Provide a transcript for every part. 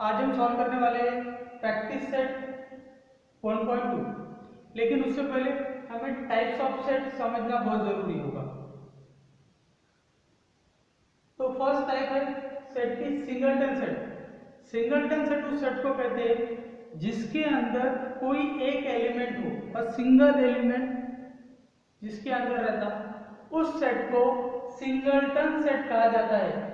आज हम सॉल्व करने वाले हैं प्रैक्टिस सेट 1.2। लेकिन उससे पहले हमें टाइप्स ऑफ सेट समझना बहुत जरूरी होगा। तो फर्स्ट टाइप है सेट की सिंगलटन सेट। सिंगलटन सेट उस सेट को कहते हैं जिसके अंदर कोई एक एलिमेंट हो, और सिंगल एलिमेंट जिसके अंदर रहता उस सेट को सिंगलटन सेट कहा जाता है।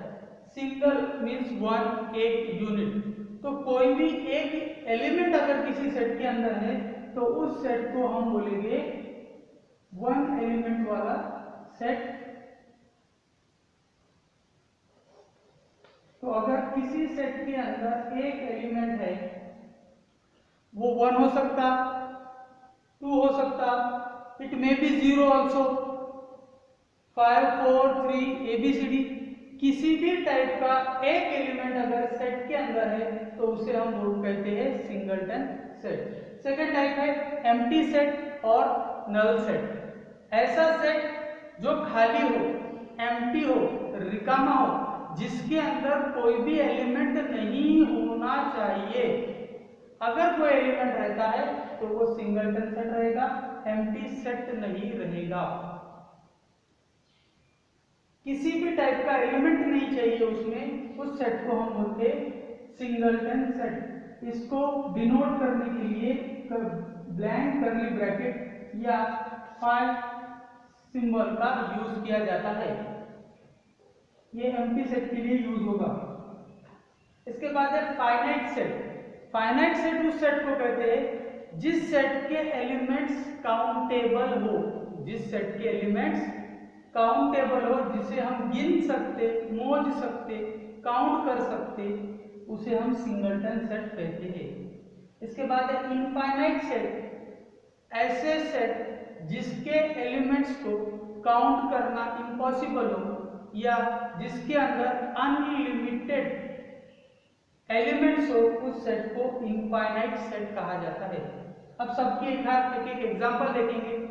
सिंगल मीन्स वन, एक यूनिट। तो कोई भी एक एलिमेंट अगर किसी सेट के अंदर है तो उस सेट को हम बोलेंगे वन एलिमेंट वाला सेट। तो अगर किसी सेट के अंदर एक एलिमेंट है वो वन हो सकता, टू हो सकता, it may be zero also, 5, 4, 3 ABCD, किसी भी टाइप का एक एलिमेंट अगर सेट के अंदर है तो उसे हम लोग कहते हैं सिंगलटन सेट। सेकेंड टाइप है एम्प्टी सेट और नल सेट। ऐसा सेट जो खाली हो, एम्प्टी हो, रिकामा हो, जिसके अंदर कोई भी एलिमेंट नहीं होना चाहिए। अगर कोई एलिमेंट रहता है तो वो सिंगलटन सेट रहेगा, एम्प्टी सेट नहीं रहेगा। किसी भी टाइप का एलिमेंट नहीं चाहिए उसमें, उस सेट को हम बोलते हैं सिंगलटन सेट। इसको डिनोट करने के लिए ब्लैंक कर्ली ब्रैकेट या सिंबल का यूज किया जाता है। ये एम्प्टी सेट के लिए यूज होगा। इसके बाद है फाइनाइट सेट। फाइनाइट सेट उस सेट को कहते हैं जिस सेट के एलिमेंट्स काउंटेबल हो, जिस सेट के एलिमेंट्स काउंटेबल हो, जिसे हम गिन सकते, मोज सकते, काउंट कर सकते, उसे हम सिंगलटन सेट कहते हैं। इसके बाद है इनफाइनाइट सेट। ऐसे सेट जिसके एलिमेंट्स को काउंट करना इम्पॉसिबल हो या जिसके अंदर अनलिमिटेड एलिमेंट्स हो, उस सेट को इनफाइनाइट सेट कहा जाता है। अब सबकी एक एग्जांपल देखेंगे।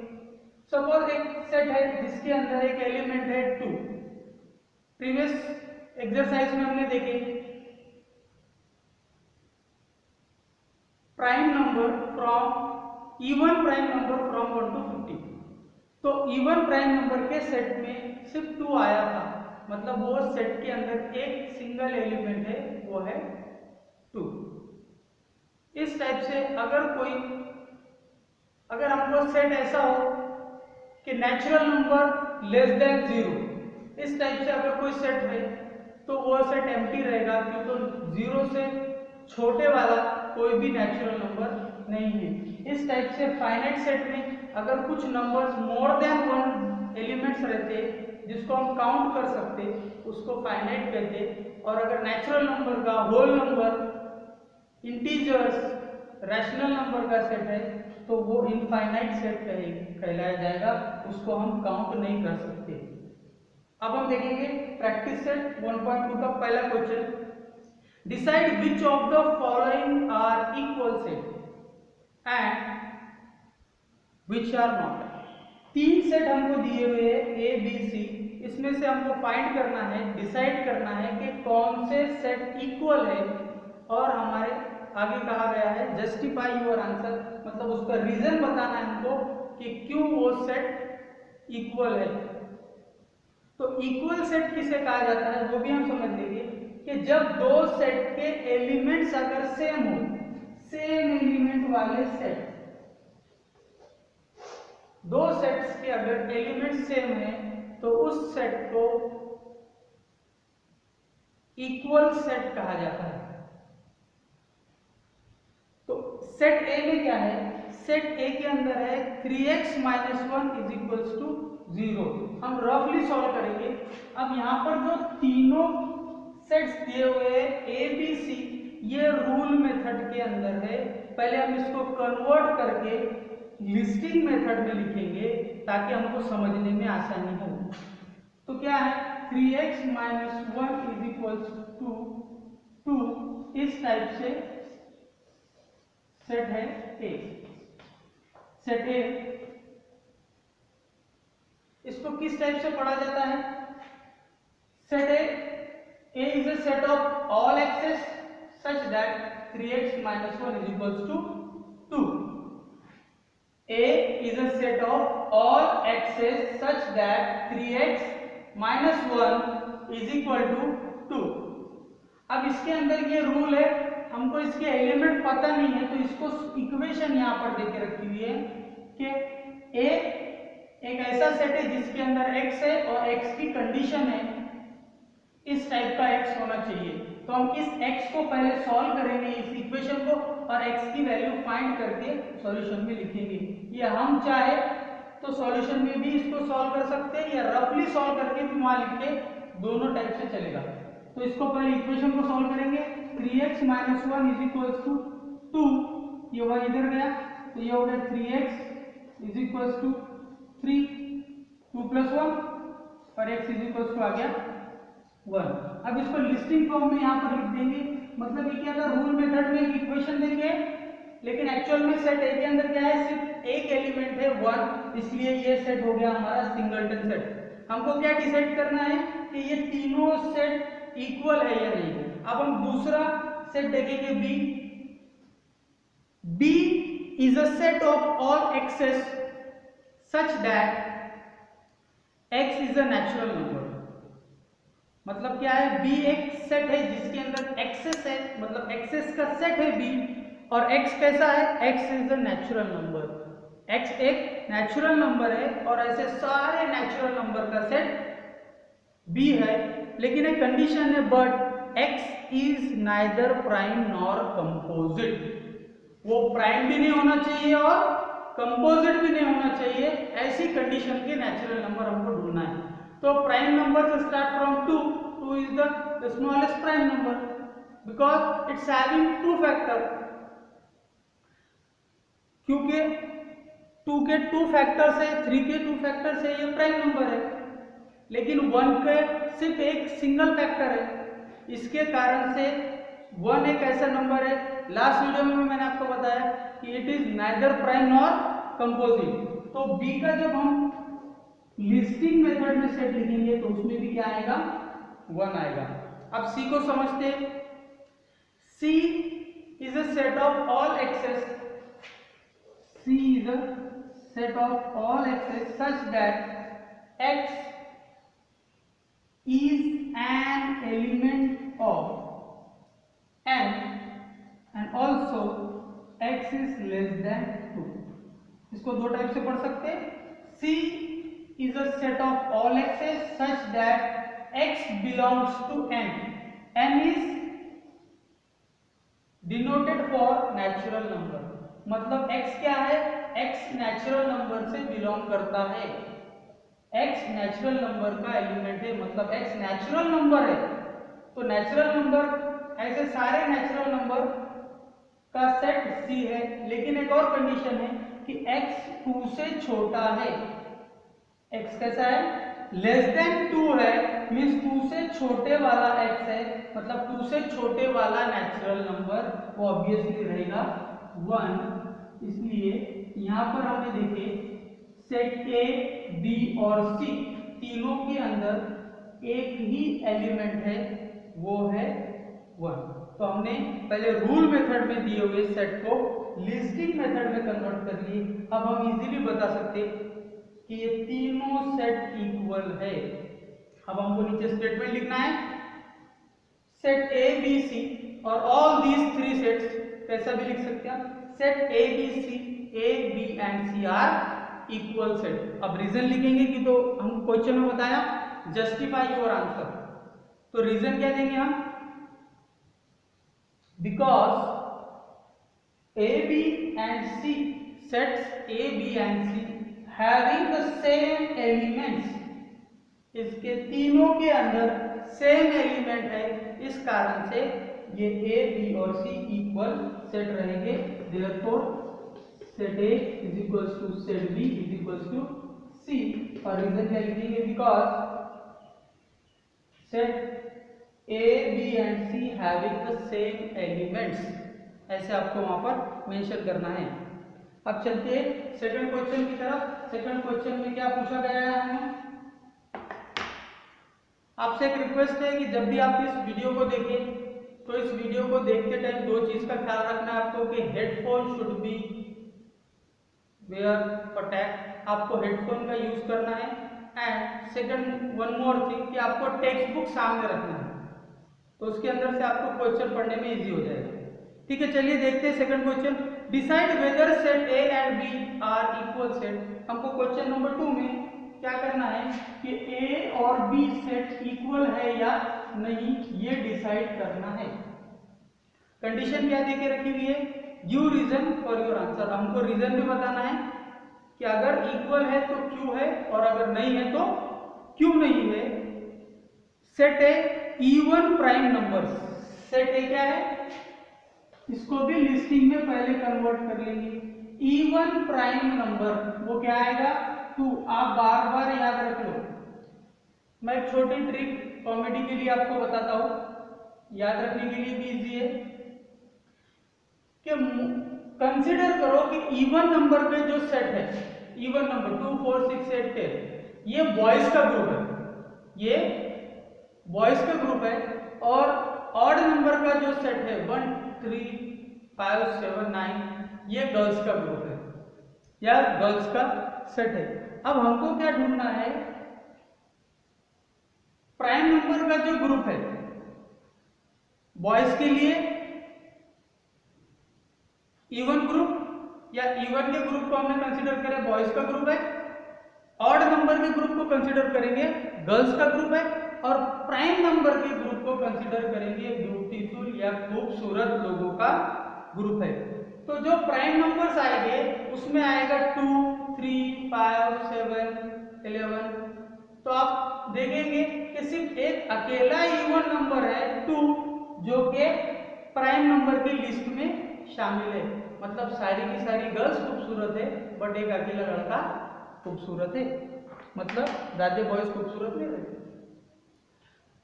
सपोज एक सेट है जिसके अंदर एक एलिमेंट है 2। प्रीवियस एक्सरसाइज में हमने देखे prime number from even prime number from 1 to 50। तो इवन प्राइम नंबर के सेट में सिर्फ 2 आया था, मतलब वो सेट के अंदर एक सिंगल एलिमेंट है, वो है 2। इस टाइप से अगर हमको सेट ऐसा हो कि नेचुरल नंबर लेस देन 0, इस टाइप से अगर कोई सेट है तो वो सेट एम्प्टी रहेगा, क्योंकि 0 से छोटे वाला कोई भी नेचुरल नंबर नहीं है। इस टाइप से फाइनाइट सेट में अगर कुछ नंबर्स मोर देन 1 एलिमेंट्स रहते जिसको हम काउंट कर सकते, उसको फाइनाइट कहते। और अगर नेचुरल नंबर का, whole number, integers, rational number का सेट है तो वो इनफाइनाइट सेट कहलाया जाएगा, उसको हम काउंट नहीं कर सकते। अब हम देखेंगे प्रैक्टिस सेट 1.2 का पहला question. Decide which of the following are equal set and which are not. 3 set हमको दिए हुए हैं A, B, C। इसमें से हमको फाइंड करना है, डिसाइड करना है कि कौन से सेट इक्वल है, और हमारे आगे कहा गया है जस्टिफाई योर आंसर, मतलब उसका रीजन बताना है हमको कि क्यों वो सेट इक्वल है। तो इक्वल सेट किसे कहा जाता है वो भी हम समझ लेंगे कि जब दो सेट के एलिमेंट्स अगर सेम हो, सेम एलिमेंट वाले सेट, दो सेट्स के अगर एलिमेंट सेम है तो उस सेट को इक्वल सेट कहा जाता है। तो सेट ए में क्या है, सेट ए के अंदर है 3x - 1 = 0। हम रफली सॉल्व करेंगे। अब यहाँ पर जो तीनों सेट्स दिए हुए हैं ए बी सी, ये रूल मेथड के अंदर है। पहले हम इसको कन्वर्ट करके लिस्टिंग मेथड में लिखेंगे ताकि हमको समझने में आसानी हो। तो क्या है, 3x - 1 = 2। इस टाइप से सेट है ए। सेट ए, इसको किस टाइप से पढ़ा जाता है? Set A is a set of all x's such that 3x minus 1 is equals to 2. A is a set of all x's such that 3x minus 1 is equal to 2. अब इसके अंदर ये रूल है, हमको इसके एलिमेंट पता नहीं है तो इसको इक्वेशन यहाँ पर देके रखी हुई है कि A एक ऐसा सेट है जिसके अंदर x है और x की कंडीशन है इस टाइप का x होना चाहिए। तो हम इस x को पहले सॉल्व करेंगे इस इक्वेशन को और x की वैल्यू फाइंड करके सॉल्यूशन में लिखेंगे। ये हम चाहे तो सॉल्यूशन में भी इसको सॉल्व कर सकते हैं या रफली सॉल्व करके भी वहां लिख के दोनों टाइप से चलेगा। तो इसको पहले इक्वेशन को सॉल्व करेंगे। 3x minus 1 is equals to 2, ये 1 इधर गया तो ये हो गया 3x is equals to 3, 2 plus 1 और x is equals to आ गया 1। अब इसको लिस्टिंग फॉर्म में यहाँ पर लिख देंगे, मतलब ये क्या था, रूल मेथड में एक इक्वेशन देंगे लेकिन एक्चुअल में सेट ए के अंदर क्या है, सिर्फ एक एलिमेंट है 1, इसलिए ये सेट हो गया हमारा सिंगलटन सेट। हमको क्या डिसाइड करना है कि ये तीनों सेट इक्वल है या नहीं। अब हम दूसरा सेट देखेंगे B is a set of all x's such that x is a natural number। मतलब क्या है, B एक सेट है जिसके अंदर एक्सेस है, मतलब एक्सेस का सेट है B और x कैसा है, x is a natural number. x एक नेचुरल नंबर है और ऐसे सारे नेचुरल नंबर का सेट B है, लेकिन एक कंडीशन है, but x is neither prime nor composite. वो प्राइम भी नहीं होना चाहिए और कंपोजिट भी नहीं होना चाहिए, ऐसी कंडीशन के नेचुरल नंबर हमको ढूंढना है। तो प्राइम नंबर से start from 2 is the smallest prime number because it's having 2 factor, क्योंकि 2 के 2 फैक्टर से 3 के 2 फैक्टर से ये प्राइम नंबर है, लेकिन 1 के सिर्फ एक सिंगल फैक्टर है, इसके कारण से 1 एक ऐसा नंबर है, लास्ट वीडियो में मैंने आपको बताया कि it is neither prime nor composite. तो B का जब हम लिस्टिंग मेथड में सेट लिखेंगे तो उसमें भी क्या आएगा, 1 आएगा। अब C को समझते हैं। C is a set of all x's, C is a set of all x's such that x is an element of n and also x is less than 2। इसको दो टाइप से पढ़ सकते हैं। C is a set of all x's such that x belongs to n, n is denoted for natural number, मतलब x क्या है, x natural number से बिलोंग करता है, x नेचुरल नंबर का एलिमेंट है, मतलब x नेचुरल नंबर है। तो नेचुरल नंबर ऐसे सारे नेचुरल नंबर का सेट C है, लेकिन एक और कंडीशन है कि x 2 से छोटा है। x कैसा है, लेस देन 2 है, मींस 2 से छोटे वाला x है, मतलब 2 से छोटे वाला नेचुरल नंबर वो ऑब्वियसली रहेगा 1। इसलिए यहाँ पर हमने देखे सेट A, B और C तीनों के अंदर एक ही एलिमेंट है, वो है 1। तो हमने पहले रूल मेथड में दिए हुए सेट को लिस्टिंग मेथड में कन्वर्ट कर लिए। अब हम इजीली बता सकते कि ये तीनों सेट इक्वल है। अब हमको नीचे स्टेटमेंट लिखना है, सेट A, B, C और ऑल दीज 3 सेट्स, कैसा भी लिख सकते हैं, set A, B, C, A, B and C are equal set. अब रीजन लिखेंगे कि तो हम क्वेश्चन में बताया जस्टिफाई योर आंसर, तो रीजन क्या देंगे हम, because A, B and C sets A, B and C having the same elements, इसके तीनों के अंदर सेम एलिमेंट है, इस कारण से ये A, B और C इक्वल सेट रहेंगे। therefore set A is equals to set B is equals to C। और रीजन क्या लिखेंगे, because set A, B and C having the same elements, ऐसे आपको वहां पर मेंशन करना है। अब चलते हैं सेकंड क्वेश्चन की तरफ। सेकंड क्वेश्चन में क्या पूछा गया है, हमें आपसे एक रिक्वेस्ट है कि जब भी आप इस वीडियो को देखें तो इस वीडियो को देखते टाइम दो चीज का ख्याल रखना है आपको कि headphone should be wear protect, आपको हेडफोन का यूज करना है। And second one more thing कि आपको टेक्स्ट बुक सामने रखना है, तो उसके अंदर से आपको क्वेश्चन पढ़ने में इजी हो जाएगा। ठीक है, चलिए देखते हैं second question. Decide whether set A and B are equal set. हमको क्वेश्चन नंबर 2 में क्या करना है कि ए और बी सेट इक्वल है या नहीं, ये डिसाइड करना है। कंडीशन क्या देके रखी हुई है, give reason for your answer. हमको रीजन भी बताना है कि अगर इक्वल है तो क्यों है और अगर नहीं है तो क्यों नहीं है। सेट ए इवन प्राइम नंबर्स, सेट ए क्या है, इसको भी लिस्टिंग में पहले कन्वर्ट कर लेंगे। इवन प्राइम नंबर वो क्या आएगा 2। आप बार बार याद रख लो, मैं एक छोटी ट्रिक कॉमेडी के लिए आपको बताता हूं, याद रखने के लिए भी इजी है कि कंसीडर करो कि इवन नंबर के जो सेट है, इवन नंबर 2 4 6 8 10, ये बॉयज का ग्रुप है, ये बॉयज का ग्रुप है। और ऑड नंबर का जो सेट है 1 3 5 7 9, ये गर्ल्स का ग्रुप है या गर्ल्स का सेट है। अब हमको क्या ढूंढना है, प्राइम नंबर का जो ग्रुप है बॉयज के लिए इवन ग्रुप, या इवन के ग्रुप को हमने कंसीडर करें बॉयज का ग्रुप है, ऑड नंबर के ग्रुप को कंसीडर करेंगे गर्ल्स का ग्रुप है, और प्राइम नंबर के ग्रुप को कंसीडर करेंगे ब्यूटीफुल या खूबसूरत लोगों का ग्रुप है। तो जो प्राइम नंबर्स आएंगे उसमें आएगा 2 3 5 7 11। तो आप देखेंगे कि सिर्फ एक अकेला इवन नंबर है 2 जो कि प्राइम नंबर की लिस्ट में शामिल है। मतलब सारी की सारी गर्ल्स खूबसूरत है बट एक अकेला लड़का खूबसूरत है, मतलब ज्यादा बॉयज खूबसूरत नहीं रहते।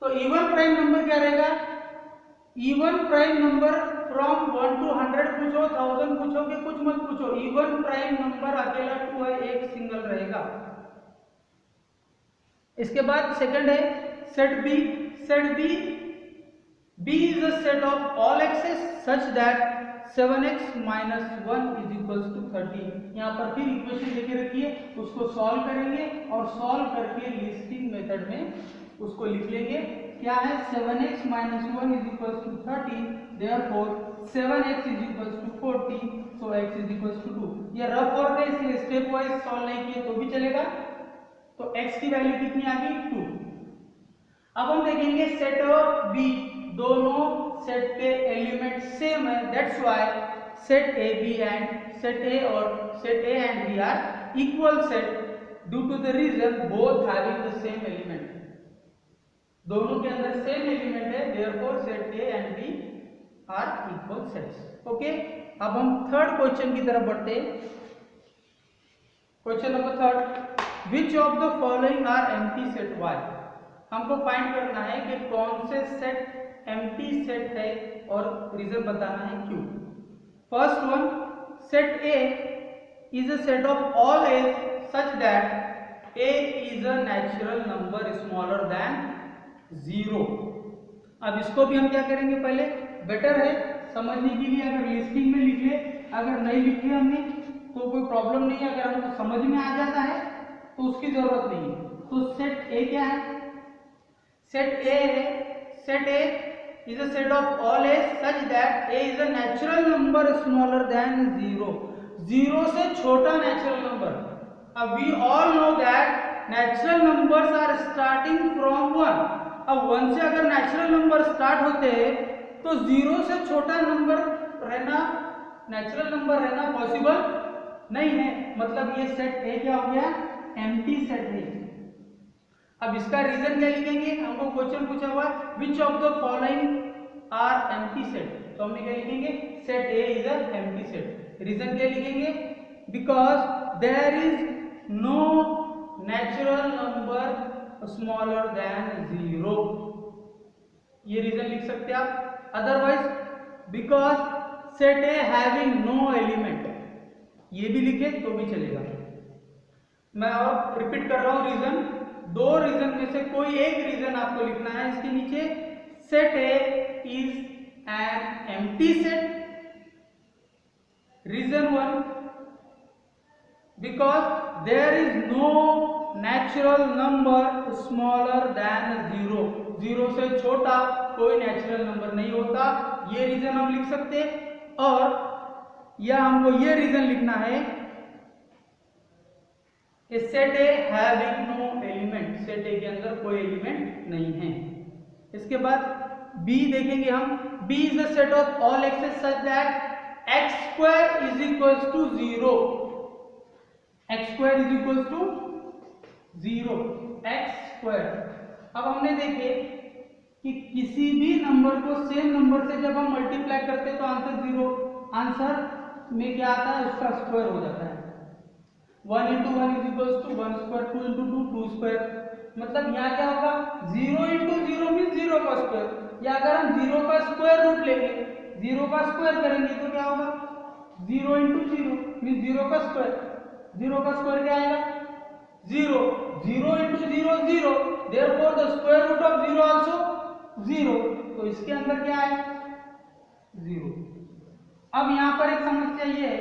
तो इवन प्राइम नंबर क्या रहेगा, even prime number from 1 to 100 पूछो, 1000 पूछो कि कुछ मत पूछो, इवन प्राइम नंबर अकेला 2 है, एक सिंगल रहेगा। इसके बाद सेकंड है set B. Set B, B is a set of all x's such that 7x - 1 = 13। यहाँ पर फिर इक्वेशन लेके रखी है, उसको सॉल्व करेंगे और सॉल्व करके लिस्टिंग मेथड में उसको लिख लेंगे। क्या है 7x - 1 = 13, therefore 7x = 14, so x = 2। ये रफ वर्क है इसलिए स्टेप वाइज सॉल्व नहीं किए तो भी चलेगा। तो x की वैल्यू कितनी आ गई 2। अब हम देखेंगे सेट और बी दोनों सेट के एलिमेंट सेम है, that's why set A B and set A और set A and B are equal set due to the reason both having the same element. दोनों के अंदर सेम एलिमेंट है, therefore set A and B are equal sets. Okay, अब हम third question की तरफ बढ़ते हैं। Question number 3, which of the following are empty set why. हमको फाइंड करना है कि कौन से सेट एम्प्टी सेट है और रीजन बताना है क्यों। First one, set A is a set of all A such that A is a natural number smaller than 0। अब इसको भी हम क्या करेंगे, पहले बेटर है समझने के लिए अगर लिस्टिंग में लिख ले, अगर नहीं लिखे हमने तो कोई प्रॉब्लम नहीं है, अगर हमको समझ में आ जाता है तो उसकी जरूरत नहीं है। तो सेट ए क्या है, सेट ए है, set A is a set of all a such that a is a natural number smaller than 0। 0 से छोटा नेचुरल नंबर। अब we all know that natural numbers are starting from 1। अब 1 से अगर नेचुरल नंबर स्टार्ट होते हैं तो 0 से छोटा नंबर रहना, नेचुरल नंबर रहना पॉसिबल नहीं है। मतलब ये सेट ए क्या हो गया, एम्प्टी सेट है। अब इसका रीजन क्या लिखेंगे, हमको क्वेश्चन पूछा हुआ है which of the following are empty set, तो हम क्या लिखेंगे set A is a empty set. Reason क्या लिखेंगे, because there is no natural number smaller than 0। ये रीजन लिख सकते हैं आप। Otherwise because set A having no element, ये भी लिखे तो भी चलेगा। मैं और रिपीट कर रहा हूं रीजन, दो रीजन में से कोई एक रीजन आपको लिखना है इसके नीचे। Set A is an empty set? Reason 1, because there is no natural number smaller than 0. 0 से छोटा कोई नेचुरल नंबर नहीं होता, ये रीजन हम लिख सकते। और या हमको ये रीजन लिखना है, set A having no element, set A के अंदर कोई एलिमेंट नहीं है। इसके बाद बी देखेंगे हम, B is the set of all x's such that x square is equals to 0, x square is equals to 0, x square। अब हमने देखे कि किसी भी नंबर को सेम नंबर से जब हम मल्टीप्लाई करते हैं तो आंसर 0, आंसर में क्या आता है, उसका स्क्वायर हो जाता है। 1 into 1 is equals to 1 square, 2 into 2 2 square। मतलब यहाँ क्या होगा, 0 into 0 मीन्स 0 का स्क्वायर। या अगर हम 0 का स्क्वायर रूट लेंगे, 0 का स्क्वायर करेंगे तो क्या होगा, 0 into 0 मीन्स 0 का स्क्वायर। 0 का स्क्वायर क्या आएगा, 0। 0 into 0 0, therefore the square root of 0 also 0। तो इसके अंदर क्या है, 0। अब यहाँ पर एक समस्या ये है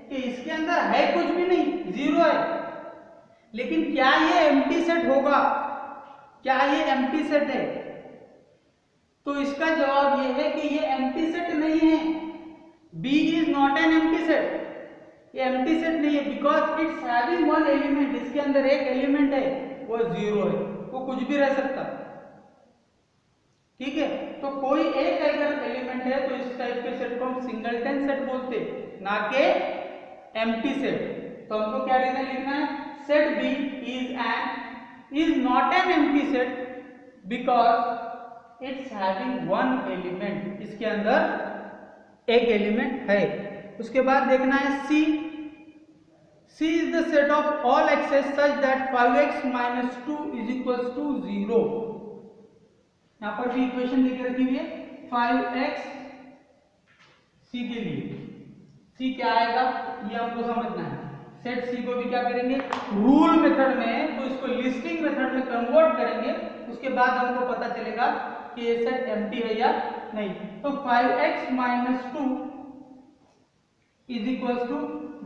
कि इसके अंदर है कुछ भी नहीं, 0 है, लेकिन क्या ये एम्प्टी सेट होगा, क्या ये एम्प्टी सेट है? तो इसका जवाब ये है कि ये एम्प्टी सेट नहीं है। B is not an empty set, ये एम्प्टी सेट नहीं है, because it's having one element, इसके अंदर एक एलिमेंट है, वो 0 है, वो कुछ भी रह सकता। ठीक है, तो कोई एक अगर एलिमेंट है तो इस टाइप के सेट को हम सिंगलटन सेट बोलते, ना के एम्प्टी सेट। तो हमको क्या रीजन लिखना है, set B is not an empty set because it's having one element, इसके अंदर एक एलिमेंट है। उसके बाद देखना है C is the set of all x's such that 5x minus 2 is equals to 0। यहाँ पर भी इक्वेशन लिख रखी हुई है 5x C के लिए। C क्या आएगा ये हमको समझना है। सेट C को भी क्या करेंगे, रूल मेथड में, तो इसको लिस्टिंग मेथड में कन्वर्ट करेंगे, उसके बाद हमको पता चलेगा कि ये सेट एम्प्टी है या नहीं। तो 5x minus 2 is equals to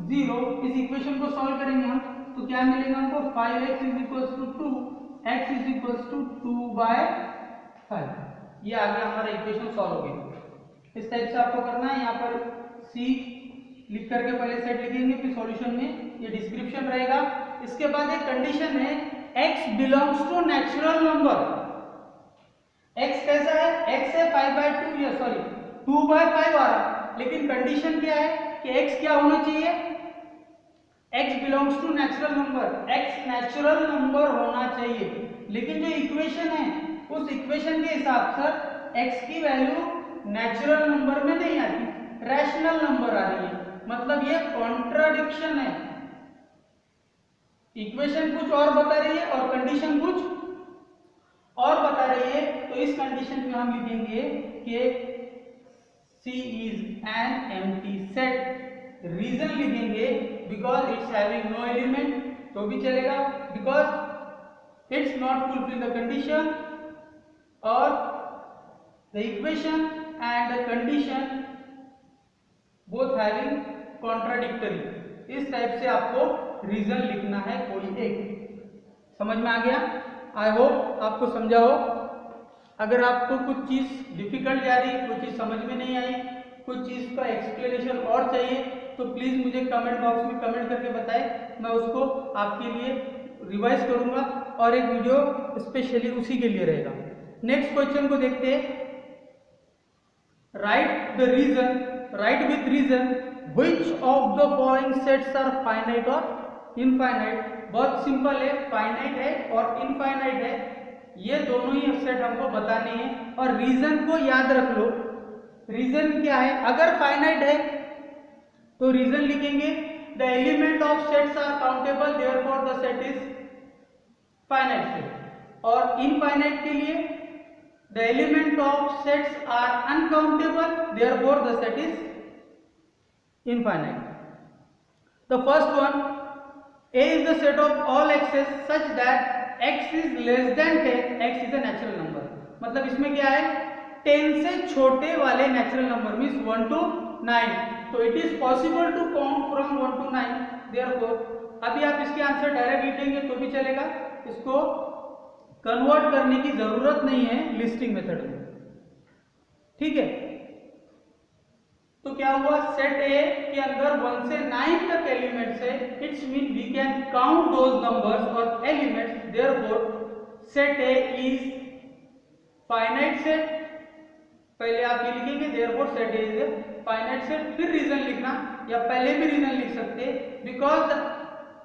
0, इस इक्वेशन को सॉल्व करेंगे हम तो क्या मिलेगा हमको, 5x is equals to 2, x is equals to 2/5। ये आ गया हमारा इक्वेशन सॉल्व हो गया। इस टाइप से आपको करना है, यहाँ पर C लिख करके पहले सेट लिखेंगे, फिर सॉल्यूशन में ये डिस्क्रिप्शन रहेगा। इसके बाद एक कंडीशन है, x belongs to natural number. x कैसा है, x है 5/2 या सॉरी 2/5 आ रहा, लेकिन कंडीशन क्या है कि x क्या होना चाहिए, x belongs to natural number, x natural number होना चाहिए। लेकिन जो इक्वेशन है उस इक्वेशन के हिसाब से x की वैल्यू नेचुरल नंबर में नहीं आ रही, रैशनल नंबर आ रही है। मतलब ये कॉन्ट्राडिक्शन है, इक्वेशन कुछ और बता रही है और कंडीशन कुछ और बता रही है। तो इस कंडीशन में हम लिखेंगे कि C is an empty set. Reason लिखेंगे because it's having no element, तो भी चलेगा, because it's not fulfil the condition, और the equation and the condition both having contradictory. इस टाइप से आपको रीजन लिखना है कोई एक। समझ में आ गया? आई होप आपको समझा हो। अगर आपको कुछ चीज डिफिकल्ट जा रही, कुछ चीज समझ में नहीं आई, कुछ चीज का एक्सप्लेनेशन और चाहिए, तो प्लीज मुझे कमेंट बॉक्स में कमेंट करके बताएं, मैं उसको आपके लिए रिवाइज करूंगा और एक वीडियो स्पेशली उसी के लिए रहेगा। नेक्स्ट क्वेश्चन को देखते हैं। Write the reason, write with reason which of the following sets are finite और इनफाइनाइट। बहुत सिंपल है, फाइनाइट है और इनफाइनाइट है, ये दोनों ही सेट हमको बताने हैं। और रीजन को याद रख लो, रीजन क्या है, अगर फाइनाइट है तो रीजन लिखेंगे the element of sets are countable therefore the set is finite set. और इनफाइनाइट के लिए the element of sets are uncountable therefore the set is infinite. The first one, A is the set of all x's such that x is less than 10, x is a natural number। मतलब इसमें क्या है, 10 से छोटे वाले natural number means 1 to 9, तो it is possible to count from 1 to 9। Therefore अभी आप इसके आंसर डायरेक्ट लिखेंगे तो भी चलेगा, इसको कन्वर्ट करने की जरूरत नहीं है लिस्टिंग मेथड में, ठीक है। तो क्या हुआ, सेट ए के अंदर 1 से 9 तक एलिमेंट्स है, it's mean we can count those numbers और elements, therefore set A is finite set. पहले आप ये लिखेंगे therefore set A is finite set, फिर रीजन लिखना या पहले भी रीजन लिख सकते हैं, because the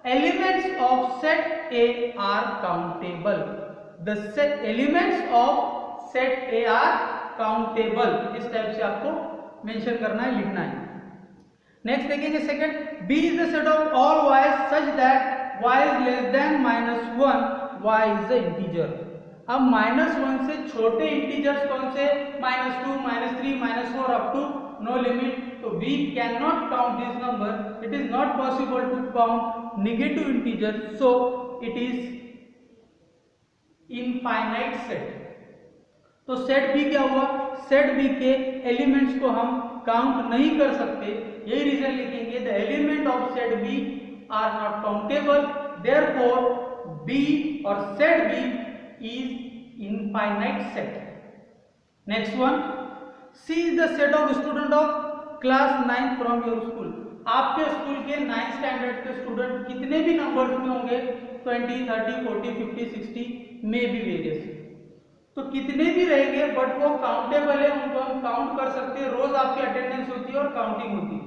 elements of set A are countable, the elements of set A are countable. इस टाइप से आपको मेंशन करना है, लिखना है। नेक्स्ट देखेंगे second, B is the set of all y such that y is less than -1, y is the integer. अब -1 से छोटे इंटीजर्स कौन से, -2, -3, -4 अप टू नो लिमिट, तो we can not count this number, it is not possible to count negative integer, so it is infinite set. तो set B क्या हुआ, set B के एलिमेंट्स को हम काउंट नहीं कर सकते, यही रीजन लिखेंगे, the element of set B are not countable, therefore B और set B is infinite set. Next one, C is the set of student of class 9 from your school. आपके school के 9th standard के student कितने भी numbers में होंगे, 20, 30, 40, 50, 60 में भी वेरियस, तो कितने भी रहेंगे बट वो काउंटेबल है, उनको हम काउंट कर सकते हैं, रोज आपकी अटेंडेंस होती है और काउंटिंग होती है।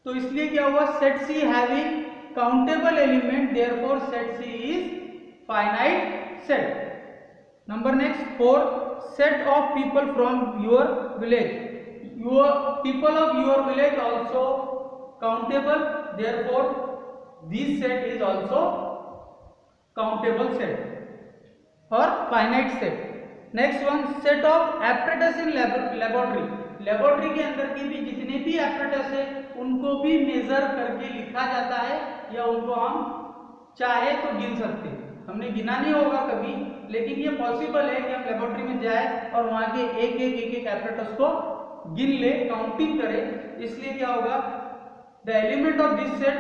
तो इसलिए क्या हुआ, set C having countable element, therefore set C is finite set. Number next 4, set of people from your village. Your people of your village also countable, therefore this set is also countable set or finite set. Next one, set of apparatus in laboratory. Laboratory के अंदर के भी जितने भी apparatus है उनको भी major करके लिखा जाता है, या उनको हम चाहे तो गिन सकते हैं। हमने गिना नहीं होगा कभी, लेकिन ये पॉसिबल है कि हम लेबोरेटरी में जाए और वहां के एक एपरेटस को गिन ले, काउंटिंग करें। इसलिए क्या होगा, the element of this set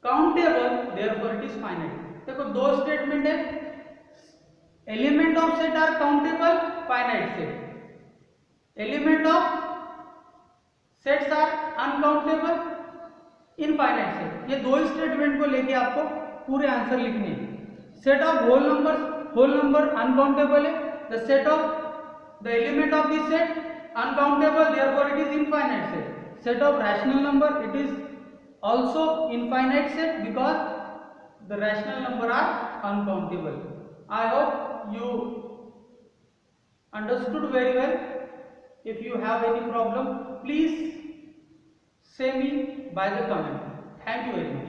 countable, therefore it is finite. देखो दो स्टेटमेंट है, element of set are countable, finite set, element of sets are uncountable, infinite set. ये दो स्टेटमेंट को लेके आपको पूरे आंसर लिखने हैं। Set of whole number uncountable है, the set of the element of this set uncountable, therefore it is infinite set. Set of rational number, it is also infinite set because the rational number are uncountable. I hope you understood very well. If you have any problem please say me by the comment. Thank you very much.